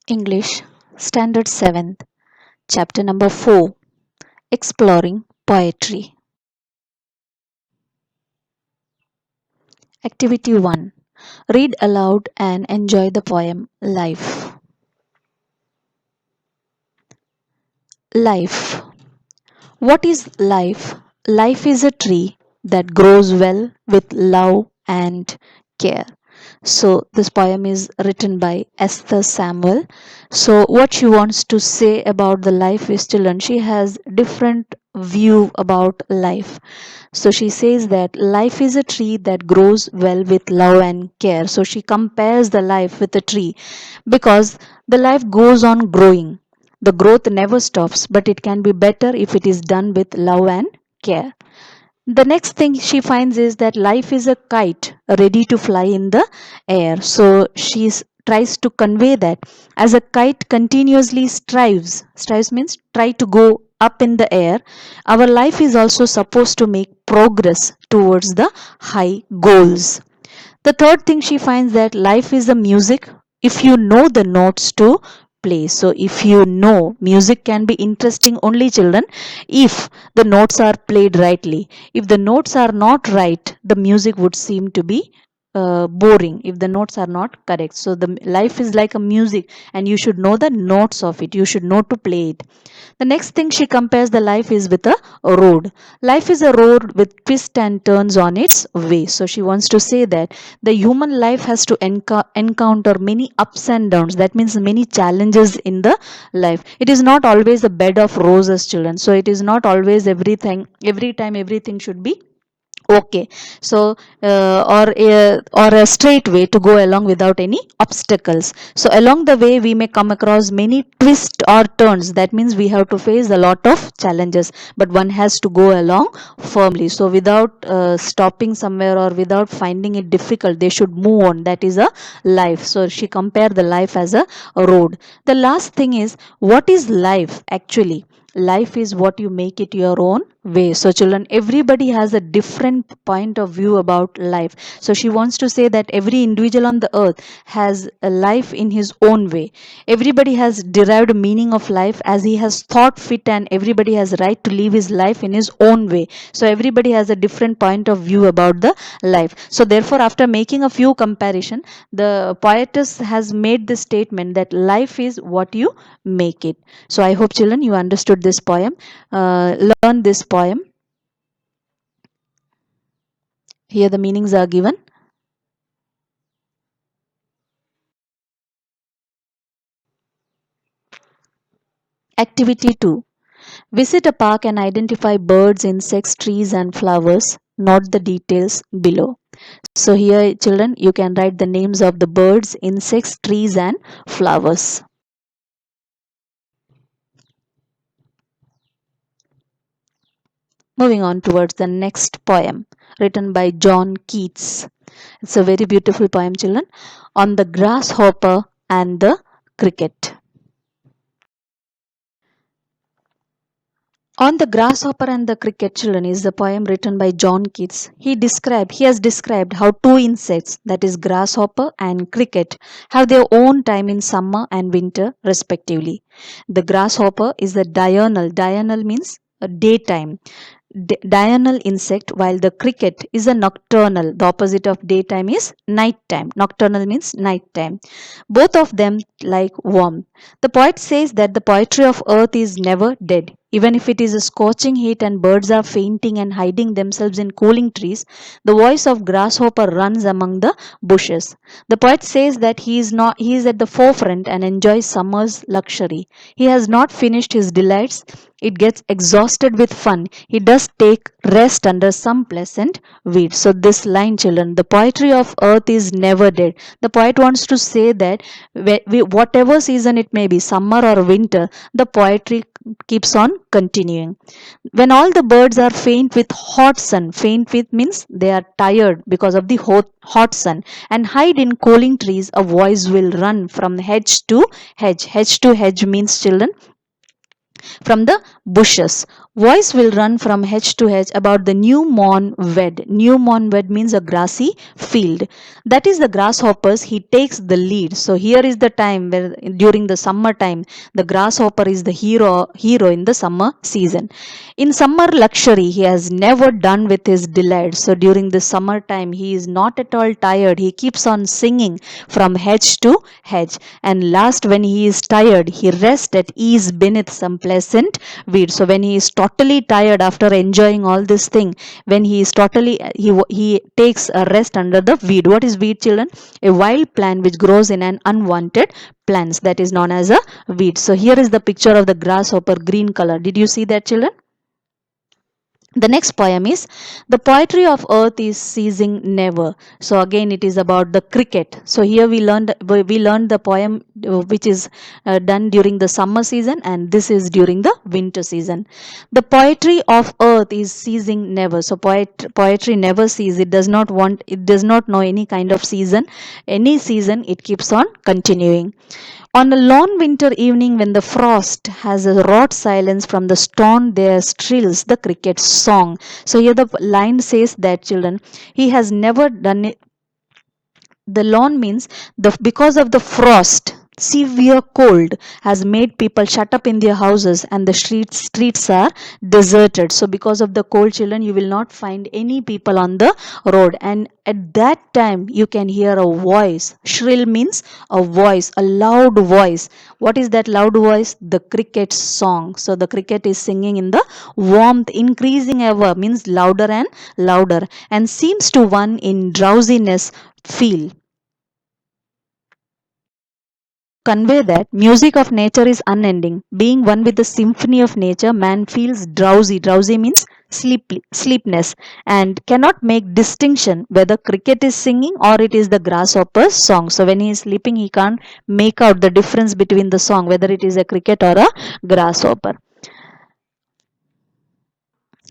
English, Standard 7th, Chapter number 4, Exploring Poetry. Activity 1. Read aloud and enjoy the poem Life. Life. What is life? Life is a tree that grows well with love and care. So, this poem is written by Esther Samuel. So, what she wants to say about the life is children, she has different view about life. So, she says that life is a tree that grows well with love and care. So, she compares the life with a tree because the life goes on growing. The growth never stops, but it can be better if it is done with love and care. The next thing she finds is that life is a kite ready to fly in the air. So she tries to convey that as a kite continuously strives means try to go up in the air, our life is also supposed to make progress towards the high goals. The third thing she finds that life is a music if you know the notes to play. So if you know music can be interesting only children if the notes are played rightly. If the notes are not right, the music would seem to be boring if the notes are not correct. So the life is like a music and you should know the notes of it. You should know to play it. The next thing she compares the life is with a road. Life is a road with twists and turns on its way. So she wants to say that the human life has to encounter many ups and downs. That means many challenges in the life. It is not always a bed of roses, children. So it is not always everything, every time everything should be okay. So or a straight way to go along without any obstacles. So along the way we may come across many twists or turns. That means we have to face a lot of challenges, but one has to go along firmly. So without stopping somewhere or without finding it difficult, they should move on. That is a life. So she compared the life as a road. The last thing is, what is life actually? Life is what you make it your own way. So children, everybody has a different point of view about life. So she wants to say that every individual on the earth has a life in his own way. Everybody has derived meaning of life as he has thought fit, and everybody has right to live his life in his own way. So everybody has a different point of view about the life. So therefore, after making a few comparison, the poetess has made the statement that life is what you make it. So I hope children you understood this poem. Learn this poem. Here the meanings are given. Activity 2. Visit a park and identify birds, insects, trees and flowers. Note the details below. So here children you can write the names of the birds, insects, trees and flowers. Moving on towards the next poem written by John Keats. It's a very beautiful poem children, on the grasshopper and the cricket. On the Grasshopper and the Cricket, children, is a poem written by John Keats. He has described how two insects, that is grasshopper and cricket, have their own time in summer and winter respectively. The grasshopper is a diurnal. Diurnal means a daytime. Diurnal insect, while the cricket is a nocturnal. The opposite of daytime is nighttime. Nocturnal means nighttime. Both of them like warmth. The poet says that the poetry of earth is never dead. Even if it is a scorching heat and birds are fainting and hiding themselves in cooling trees, the voice of grasshopper runs among the bushes. The poet says that he is at the forefront and enjoys summer's luxury. He has not finished his delights. It gets exhausted with fun. He does take rest under some pleasant weed. So this line, children, the poetry of earth is never dead. The poet wants to say that whatever season it may be, summer or winter, the poetry keeps on continuing. When all the birds are faint with hot sun, faint with means they are tired because of the hot sun, and hide in cooling trees, a voice will run from hedge to hedge. Hedge to hedge means children from the bushes. Voice will run from hedge to hedge about the new mown wed. New mown wed means a grassy field. That is the grasshoppers. He takes the lead. So here is the time where during the summer time, the grasshopper is the hero in the summer season. In summer luxury, he has never done with his delight. So during the summer time, he is not at all tired. He keeps on singing from hedge to hedge. And last, when he is tired, he rests at ease beneath some pleasant weed. So when he is totally tired after enjoying all this thing, when he is totally he takes a rest under the weed. What is weed, children? A wild plant which grows in an unwanted plants, that is known as a weed. So here is the picture of the grasshopper, green color. Did you see that, children? The next poem is The Poetry of Earth is Ceasing Never. So again it is about the cricket. So here we learned the poem which is done during the summer season, and this is during the winter season. The poetry of earth is ceasing never. So poetry never ceases. It does not know any kind of season. Any season it keeps on continuing. On a lone winter evening, when the frost has a wrought silence from the stone, there trills the cricket's song. So here the line says that, children, he has never done it. The lawn means because of the frost, severe cold has made people shut up in their houses, and the streets are deserted. So because of the cold, children, you will not find any people on the road, and at that time you can hear a voice. Shrill means a voice, a loud voice. What is that loud voice? The cricket song. So the cricket is singing in the warmth, increasing ever, means louder and louder, and seems to one in drowsiness feel. Convey that music of nature is unending. Being one with the symphony of nature, man feels drowsy. Drowsy means sleepness, and cannot make distinction whether cricket is singing or it is the grasshopper's song. So when he is sleeping, he can't make out the difference between the song, whether it is a cricket or a grasshopper.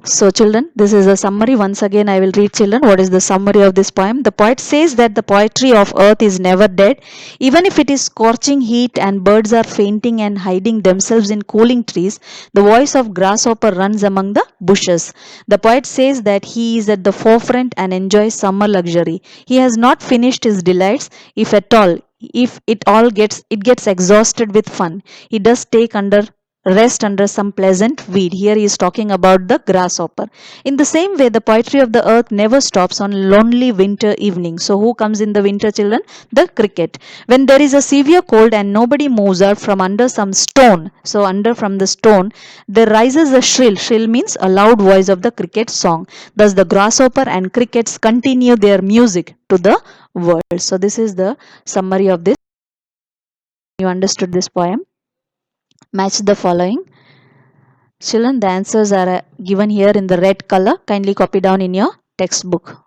So, children, this is a summary. Once again, I will read, children, what is the summary of this poem. The poet says that the poetry of earth is never dead, even if it is scorching heat and birds are fainting and hiding themselves in cooling trees. The voice of grasshopper runs among the bushes. The poet says that he is at the forefront and enjoys summer luxury. He has not finished his delights, if at all. If it gets exhausted with fun. He does take under rest under some pleasant weed. Here he is talking about the grasshopper. In the same way, the poetry of the earth never stops on lonely winter evenings. So, who comes in the winter, children? The cricket. When there is a severe cold and nobody moves out from under some stone, so under from the stone, there rises a shrill. Shrill means a loud voice of the cricket song. Thus, the grasshopper and crickets continue their music to the world. So, this is the summary of this. You understood this poem? Match the following. Children, the answers are given here in the red color. Kindly copy down in your textbook.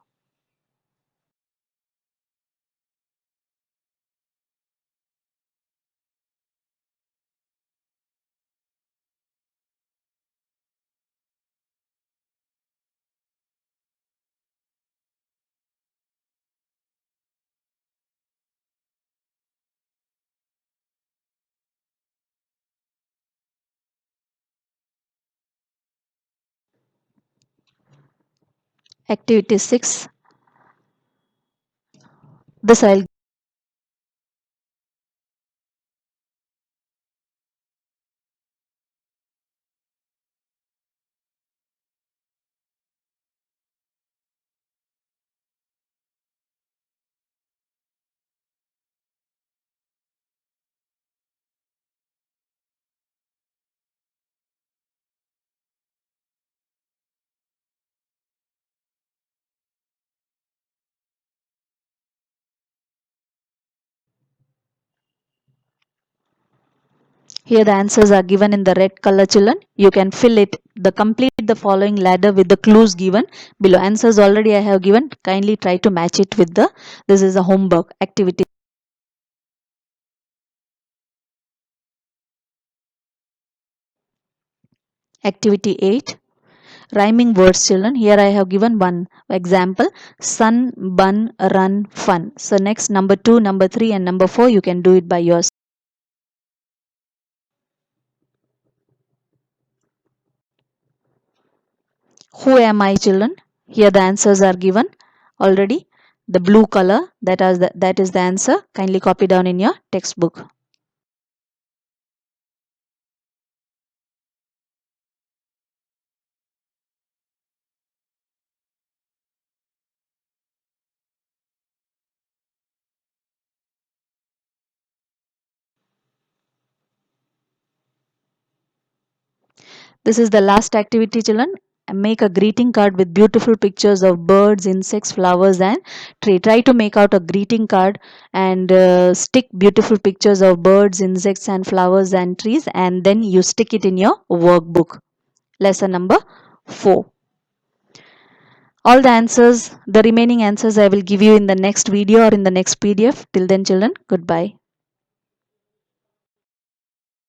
Activity 6. This I'll Here the answers are given in the red color, children. You can fill it, the complete the following ladder with the clues given below. Answers already I have given. Kindly try to match it with the, this is a homework activity. Activity 8. Rhyming words, children. Here I have given one example: sun, bun, run, fun. So next, number 2, number 3 and number 4, you can do it by yourself. Who am I, children? Here the answers are given already. The blue color, that is the answer. Kindly copy down in your textbook. This is the last activity, children. Make a greeting card with beautiful pictures of birds, insects, flowers, and tree. Try to make out a greeting card and stick beautiful pictures of birds, insects, and flowers and trees, and then you stick it in your workbook. Lesson number 4. All the answers, the remaining answers, I will give you in the next video or in the next PDF. Till then, children, goodbye.